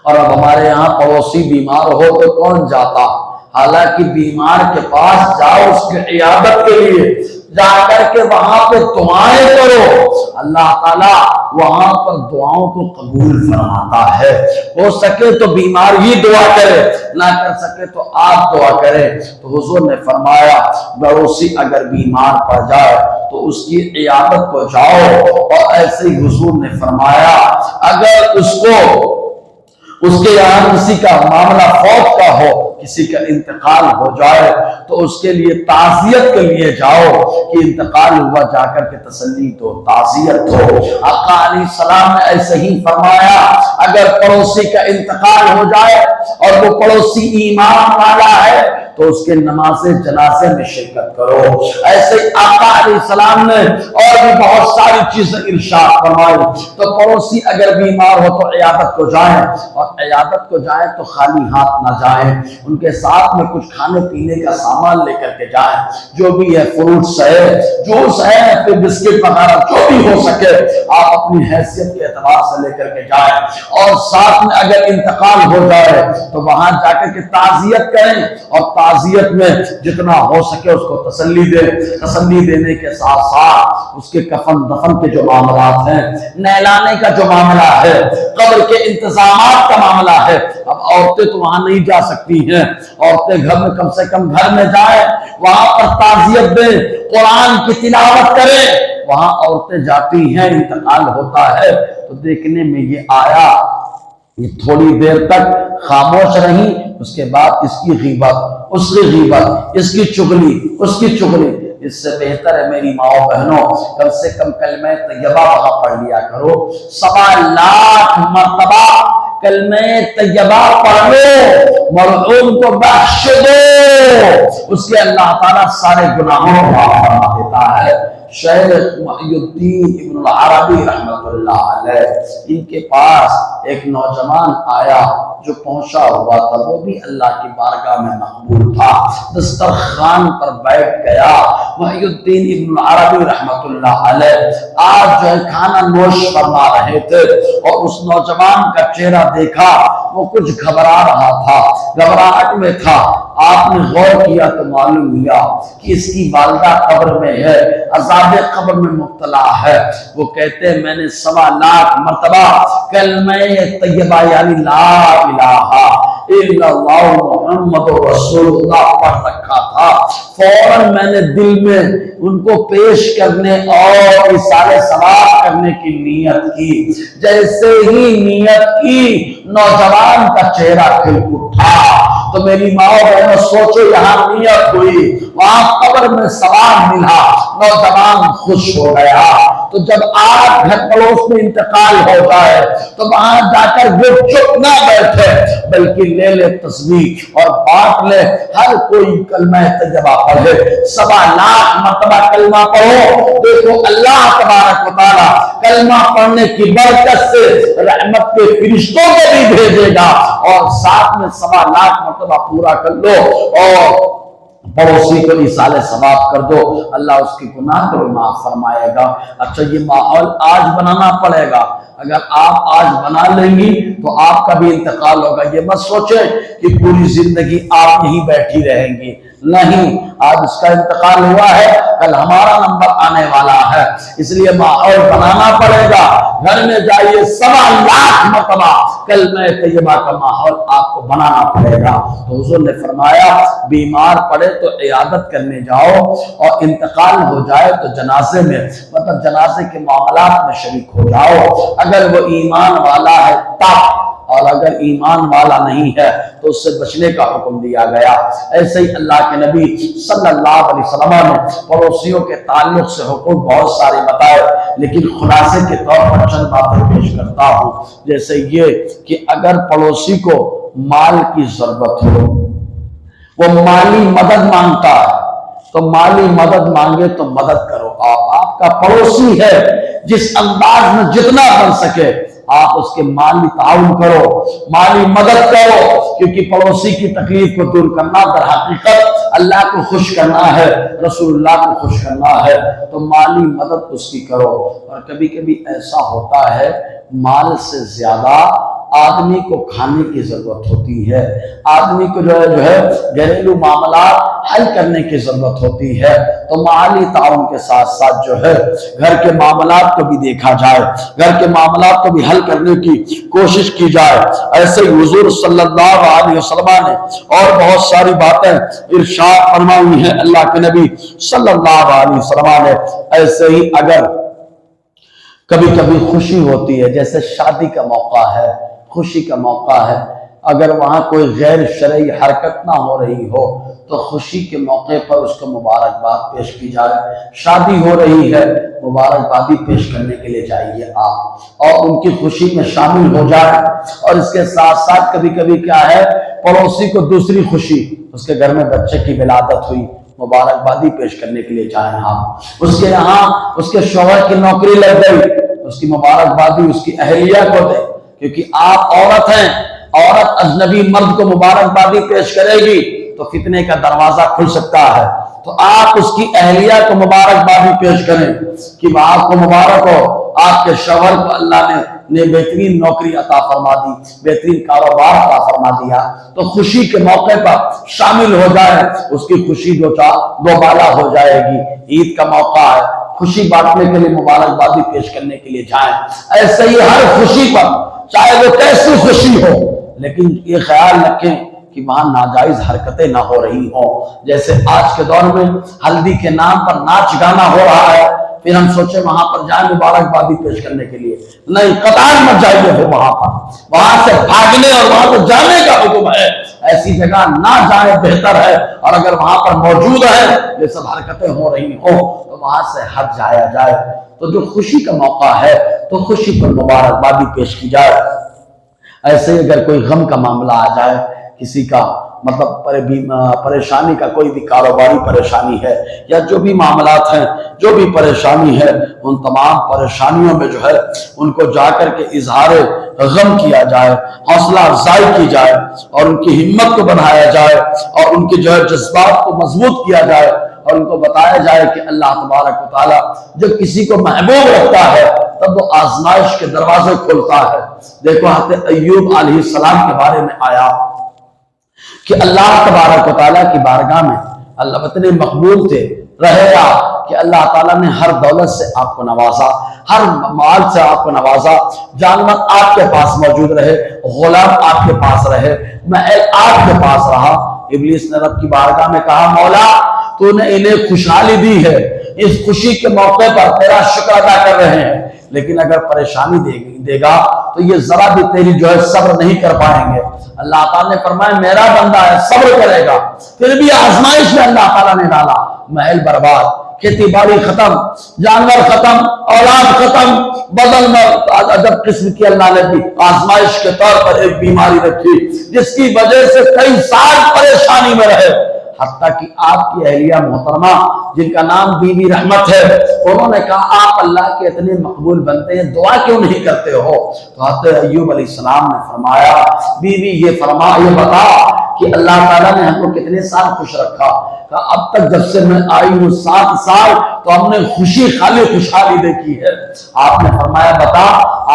Speaker 1: اور اب ہمارے یہاں پڑوسی بیمار ہو تو کون جاتا، حالانکہ بیمار کے پاس جاؤ اس کی عیادت کے لیے، جا کر کے وہاں پہ دعائیں کرو، اللہ تعالیٰ وہاں پر دعاؤں کو قبول فرماتا ہے۔ ہو سکے تو بیمار ہی دعا کرے، نہ کر سکے تو آپ دعا کریں۔ تو حضور نے فرمایا پڑوسی اگر بیمار پڑ جائے تو اس کی عیادت کو جاؤ، اور ایسے ہی حضور نے فرمایا اگر اس کے یہاں کسی کا معاملہ فوت کا ہو، کسی کا انتقال ہو جائے تو اس کے لیے تعزیت کے لیے جاؤ کہ انتقال ہوا، جا کر کے تسلی دو، تعزیت ہو۔ آقا علیہ السلام نے ایسے ہی فرمایا اگر پڑوسی کا انتقال ہو جائے اور وہ پڑوسی ایمان والا ہے تو اس کے نماز جنازے میں شرکت کرو۔ ایسے آقا علیہ السلام نے اور بھی بہت ساری چیزیں ارشاد فرمائی۔ تو پڑوسی اگر بیمار ہو تو عیادت کو جائیں، اور عیادت کو جائیں تو خالی ہاتھ نہ جائیں، ان کے ساتھ میں کچھ کھانے پینے کا سامان لے کر کے جائیں، جو بھی ہے فروٹس ہے، جوس ہے، پھر بسکٹ وغیرہ جو بھی ہو سکے آپ اپنی حیثیت کے اعتبار سے لے کر کے جائیں، اور ساتھ میں اگر انتقال ہو جائے تو وہاں جا کر کے تعزیت کریں، اور تعزیت میں جتنا ہو سکے اس کو تسلی دیں۔ تسلی دینے کے ساتھ ساتھ اس کے کفن دفن کے جو معاملات ہیں، نہلانے کا جو معاملہ ہے، قبر کے انتظامات کا معاملہ ہے، اب عورتیں تو وہاں نہیں جا سکتی ہیں، عورتیں گھر میں کم سے کم گھر میں جائیں، وہاں پر تعزیت دیں، قرآن کی تلاوت کریں۔ وہاں عورتیں جاتی ہیں، انتقال ہوتا ہے تو دیکھنے میں یہ آیا، یہ تھوڑی دیر تک خاموش رہی، اس کے بعد اس کی غیبت، اس کی غیبت، اس کی چغلی، اس کی چغلی۔ اس سے بہتر ہے میری ماؤں بہنوں کم سے کم کلمہ طیبہ وہاں پڑھ لیا کرو، 7,00,000 مرتبہ کلمہ طیبہ پڑھ لو، مرحوم کو بخش دو، اس کے اللہ تعالیٰ سارے گناہوں کو معاف فرما دیتا ہے۔ شیخ محی الدین ابن العربی رحمۃ اللہ علیہ، ان کے پاس ایک نوجوان آیا جو پہنچا ہوا تھا، وہ بھی اللہ کی بارگاہ میں مقبول تھا، دسترخوان پر بیٹھ گیا۔ محی الدین ابن العربی رحمۃ اللہ علیہ آج جو ہے کھانا نوش فرما رہے تھے، اور اس نوجوان کا چہرہ دیکھا، وہ کچھ گھبرا رہا تھا، گھبراہٹ میں تھا۔ آپ نے غور کیا تو معلوم ہوا کہ اس کی والدہ قبر میں ہے، عذاب قبر میں مبتلا ہے۔ وہ کہتے ہیں میں نے 7,00,000 مرتبہ کلمہ طیبہ یعنی لا الہ الا اللہ محمد رسول اللہ پڑھ رکھا تھا، فوراً میں نے دل میں ان کو پیش کرنے اور اصالہ ثواب کرنے کی نیت کی۔ جیسے ہی نیت کی، نوجوان کا چہرہ کھل اٹھا، تو میری ماں بہنوں سوچو یہاں نیت ہوئی، وہاں قبر میں ثواب ملا، نوجوان خوش ہو گیا۔ تو جب آپ گھر پڑوس میں انتقال ہوتا ہے تو وہاں جا کر وہ چپ نہ بیٹھے بلکہ لے لے تسبیح اور بانٹ لے، ہر کوئی کلمہ طیبہ پڑھے، 1.25 لاکھ مرتبہ کلمہ پڑھو۔ دیکھو اللہ تبارک و تعالیٰ کلمہ پڑھنے کی برکت سے رحمت کے فرشتوں کو بھی بھیجے گا، اور ساتھ میں 1.25 لاکھ مرتبہ پورا کر لو اور پڑوسی کو ایصال ثواب کر دو، اللہ اس کی گناہ کو معاف فرمائے گا۔ اچھا یہ ماحول آج بنانا پڑے گا، اگر آپ آج بنا لیں گی تو آپ کا بھی انتقال ہوگا۔ یہ مت سوچیں کہ پوری زندگی آپ یہیں بیٹھی رہیں گی، نہیں، آج اس کا انتقال ہوا ہے، کل ہمارا نمبر آنے والا ہے، اس لیے ماحول بنانا پڑے گا۔ گھر میں جائیے 1.25 لاکھ مرتبہ کلمہ طیبہ کا ماحول آپ کو بنانا پڑے گا۔ تو حضور نے فرمایا بیمار پڑے تو عیادت کرنے جاؤ، اور انتقال ہو جائے تو جنازے میں مطلب جنازے کے معاملات میں شریک ہو جاؤ۔ اگر وہ ایمان والا ہے تب، اور اگر ایمان والا نہیں ہے تو اس سے بچنے کا حکم دیا گیا۔ ایسے ہی اللہ کے نبی صلی اللہ علیہ وسلم نے پڑوسیوں کے تعلق سے حقوق بہت سارے بتائے، لیکن خلاصے کے طور پر چند باتیں پیش کرتا ہوں، جیسے یہ کہ اگر پڑوسی کو مال کی ضرورت ہو، وہ مالی مدد مانگتا ہے تو مالی مدد مانگے تو مدد کرو۔ آپ کا پڑوسی ہے، جس انداز میں جتنا بن سکے آپ اس کے مالی تعاون کرو، مالی مدد کرو، کیونکہ پڑوسی کی تکلیف کو دور کرنا در حقیقت اللہ کو خوش کرنا ہے، رسول اللہ کو خوش کرنا ہے، تو مالی مدد اس کی کرو۔ اور کبھی کبھی ایسا ہوتا ہے مال سے زیادہ آدمی کو کھانے کی ضرورت ہوتی ہے، آدمی کو جو ہے گھریلو معاملات حل کرنے کی ضرورت ہوتی ہے، تو مالی تعاون کے ساتھ ساتھ جو ہے گھر کے معاملات کو بھی دیکھا جائے، گھر کے معاملات کو بھی حل کرنے کی کوشش کی جائے۔ ایسے ہی حضور صلی اللہ علیہ وسلم نے اور بہت ساری باتیں ارشاد فرمائی ہیں اللہ کے نبی صلی اللہ علیہ وسلم نے۔ ایسے ہی اگر کبھی کبھی خوشی ہوتی ہے، جیسے شادی کا موقع ہے، خوشی کا موقع ہے، اگر وہاں کوئی غیر شرعی حرکت نہ ہو رہی ہو تو خوشی کے موقع پر اس کو مبارکباد پیش کی جائے۔ شادی ہو رہی ہے، مبارکبادی پیش کرنے کے لیے جائیے آپ، اور ان کی خوشی میں شامل ہو جائے۔ اور اس کے ساتھ ساتھ کبھی کبھی کیا ہے، پڑوسی کو دوسری خوشی، اس کے گھر میں بچے کی ولادت ہوئی، مبارکبادی پیش کرنے کے لیے جائیں آپ۔ اس کے یہاں اس کے شوہر کی نوکری لگ گئی، اس کی مبارکبادی اس کی اہلیہ کو دیں، کیونکہ آپ عورت ہیں، عورت اجنبی مرد کو مبارکبادی پیش کرے گی تو فتنے کا دروازہ کھل سکتا ہے، تو آپ اس کی اہلیہ کو مبارکبادی پیش کریں کہ آپ کو مبارک ہو، آپ کے شوہر کو اللہ نے بہترین نوکری عطا فرما دی، بہترین کاروبار عطا فرما دیا، تو خوشی کے موقع پر شامل ہو جائے، اس کی خوشی دوبالا ہو جائے گی۔ عید کا موقع ہے، خوشی بانٹنے کے لیے مبارکبادی پیش کرنے کے لیے جائیں۔ ایسے ہی ہر خوشی پر، چاہے وہ کیسی خوشی ہو، لیکن یہ خیال رکھیں کہ وہاں ناجائز حرکتیں نہ ہو رہی ہوں۔ جیسے آج کے دور میں ہلدی کے نام پر ناچ گانا ہو رہا ہے، پھر ہم سوچیں وہاں پر جائیں مبارکبادی پیش کرنے کے لیے، نہیں، قطار مت جائیے، پھر وہاں سے بھاگنے اور وہاں سے جانے کا حکم ہے۔ ایسی جگہ نہ جائیں بہتر ہے، اور اگر وہاں پر موجود ہے یہ سب حرکتیں ہو رہی ہوں تو وہاں سے ہٹ جایا جائے۔ تو جو خوشی کا موقع ہے تو خوشی پر مبارکبادی پیش کی جائے۔ ایسے ہی اگر کوئی غم کا معاملہ آ جائے، کسی کا مطلب پریشانی کا، کوئی بھی کاروباری پریشانی ہے یا جو بھی معاملات ہیں، جو بھی پریشانی ہے، ان تمام پریشانیوں میں جو ہے ان کو جا کر کے اظہار غم کیا جائے، حوصلہ افزائی کی جائے، اور ان کی ہمت کو بڑھایا جائے، اور ان کے جو ہے جذبات کو مضبوط کیا جائے، اور ان کو بتایا جائے کہ اللہ تبارک و تعالیٰ جب کسی کو محبوب رکھتا ہے تب وہ آزمائش کے دروازے کھولتا ہے۔ دیکھو حضرت ایوب علیہ السلام کے بارے میں آیا کہ اللہ تبارک و تعالیٰ کی بارگاہ میں اللہ اتنے مقبول تھے، رہے گا کہ اللہ تعالیٰ نے ہر دولت سے آپ کو نوازا، ہر مال سے آپ کو نوازا، جانور آپ کے پاس موجود رہے، غلام آپ کے پاس رہے، محل آپ کے پاس رہا۔ ابلیس نے رب کی بارگاہ میں کہا، مولا تو نے انہیں خوشحالی دی ہے، اس خوشی کے موقع پر تیرا شکر ادا کر رہے ہیں، لیکن اگر پریشانی دے گا تو یہ ذرا بھی تیری جو ہے صبر نہیں کر پائیں گے۔ اللہ تعالیٰ نے فرمایا میرا بندہ ہے، صبر کرے گا، پھر بھی آزمائش میں اللہ تعالیٰ نے ڈالا، محل برباد، کھیتی باڑی ختم، جانور ختم، اولاد ختم، بدن میں عجب قسم کی اللہ نے بھی آزمائش کے طور پر ایک بیماری رکھی جس کی وجہ سے کئی سال پریشانی میں رہے، حتیٰ کہ آپ کی اہلیہ محترمہ جن کا نام بی بی رحمت ہے، انہوں نے کہا آپ اللہ کے اتنے مقبول بنتے ہیں، دعا کیوں نہیں کرتے ہو؟ تو حضرت ایوب علیہ السلام نے فرمایا بی بی یہ بتا کہ اللہ تعالیٰ نے ہم کو کتنے سال خوش رکھا؟ کہا اب تک جب سے میں آئی ہوں 7 سال تو ہم نے خالی خوشحالی دیکھی ہے۔ آپ نے فرمایا بتا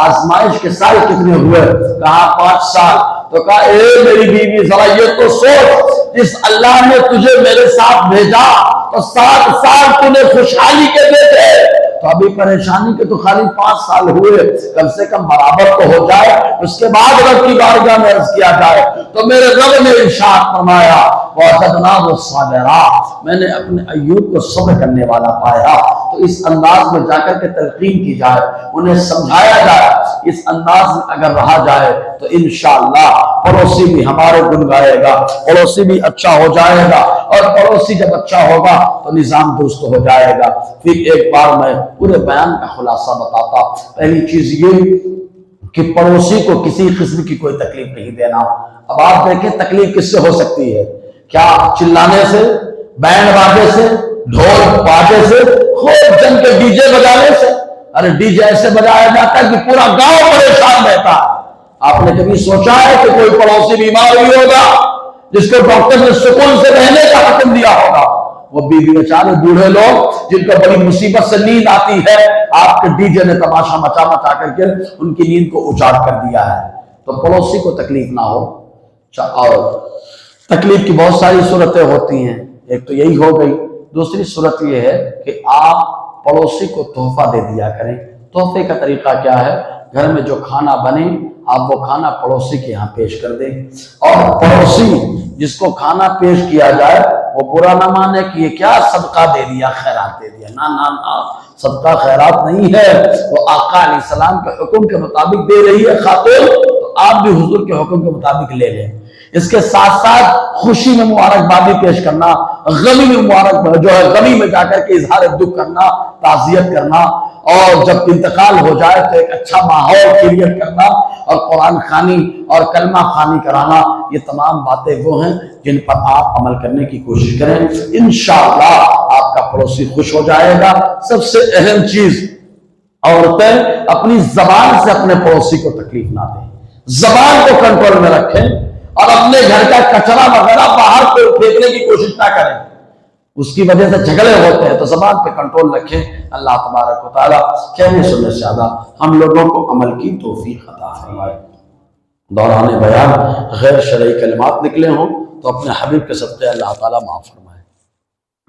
Speaker 1: آزمائش کے سال کتنے ہوئے؟ کہا 5 سال۔ تو کہا اے میری بیوی ذرا یہ تو سوچ، جس اللہ نے تجھے میرے ساتھ بھیجا تو 7 سال تُونے خوشحالی کے دیکھے، تو ابھی پریشانی کے تو خالی 5 سال ہوئے، کم سے کم برابر تو ہو جائے، اس کے بعد رب کی بارگاہ میں عرض کیا جائے۔ تو میرے رب نے ارشاد فرمایا وَوَجَدْنَاهُ صَابِرًا، میں نے اپنے ایوب کو صبر کرنے والا پایا۔ تو اس انداز میں جا کر کے تلقین کی جائے، انہیں سمجھایا جائے، اس انداز میں اگر رہا جائے تو انشاءاللہ پڑوسی بھی ہمارے گن گائے گا، پڑوسی بھی اچھا ہو جائے گا، اور پڑوسی جب اچھا ہوگا تو نظام درست ہو جائے گا۔ پھر ایک بار میں پورے بیان کا خلاصہ بتاتا۔ پہلی چیز یہ کہ پڑوسی کو کسی قسم کی کوئی تکلیف نہیں دینا۔ اب آپ دیکھیں تکلیف کس سے ہو سکتی ہے؟ کیا چلانے سے، بینڈ باجے سے، ڈھول باجے سے، خوب جن کے ڈی جے بجانے سے؟ ارے ڈی جے ایسے بجایا جاتا ہے کہ پورا گاؤں پریشان رہتا ہے۔ آپ نے کبھی سوچا ہے کہ کوئی پڑوسی بیمار بھی ہوگا جس کو ڈاکٹر نے سکون سے رہنے کا حکم دیا ہوگا؟ وہ بیوی بیچارے بوڑھے لوگ جن کو بڑی مصیبت سے نیند آتی ہے، آپ کے ڈی جے نے تماشا مچا کر کے ان کی نیند کو اجاڑ کر دیا ہے۔ تو پڑوسی کو تکلیف نہ ہو۔ اور تکلیف کی بہت ساری صورتیں ہوتی ہیں، ایک تو یہی ہو گئی، دوسری صورت یہ ہے کہ آپ پڑوسی کو تحفہ دے دیا کریں۔ تحفے کا طریقہ کیا ہے؟ گھر میں جو کھانا بنے آپ وہ کھانا پڑوسی کے یہاں پیش کر دیں، اور پڑوسی جس کو کھانا پیش کیا جائے وہ برا نہ مانے کہ یہ کیا صدقہ دے دیا، خیرات دے دیا۔ نہ، صدقہ خیرات نہیں ہے، وہ آقا علیہ السلام کے حکم کے مطابق دے رہی ہے خاتون، تو آپ بھی حضور کے حکم کے مطابق لے لیں۔ اس کے ساتھ ساتھ خوشی میں مبارکبادی پیش کرنا، غمی میں غمی میں جا کر کے اظہار دکھ کرنا، تعزیت کرنا، اور جب انتقال ہو جائے تو ایک اچھا ماحول کریٹ کرنا، اور قرآن خوانی اور کلمہ خوانی کرانا، یہ تمام باتیں وہ ہیں جن پر آپ عمل کرنے کی کوشش کریں۔ انشاءاللہ آپ کا پڑوسی خوش ہو جائے گا۔ سب سے اہم چیز، عورتیں اپنی زبان سے اپنے پڑوسی کو تکلیف نہ دیں، زبان کو کنٹرول میں رکھیں، اور اپنے گھر کا کچرا وغیرہ باہر پھینکنے کی کوشش نہ کریں، اس کی وجہ سے جھگڑے ہوتے ہیں۔ تو زبان پہ کنٹرول رکھیں۔ اللہ تبارک و تعالیٰ کہنے سننے سے زیادہ ہم لوگوں کو عمل کی توفیق عطا فرمائے۔ دوران بیان غیر شرعی کلمات نکلے ہوں تو اپنے حبیب کے صدقے اللہ تعالیٰ معاف فرمائے۔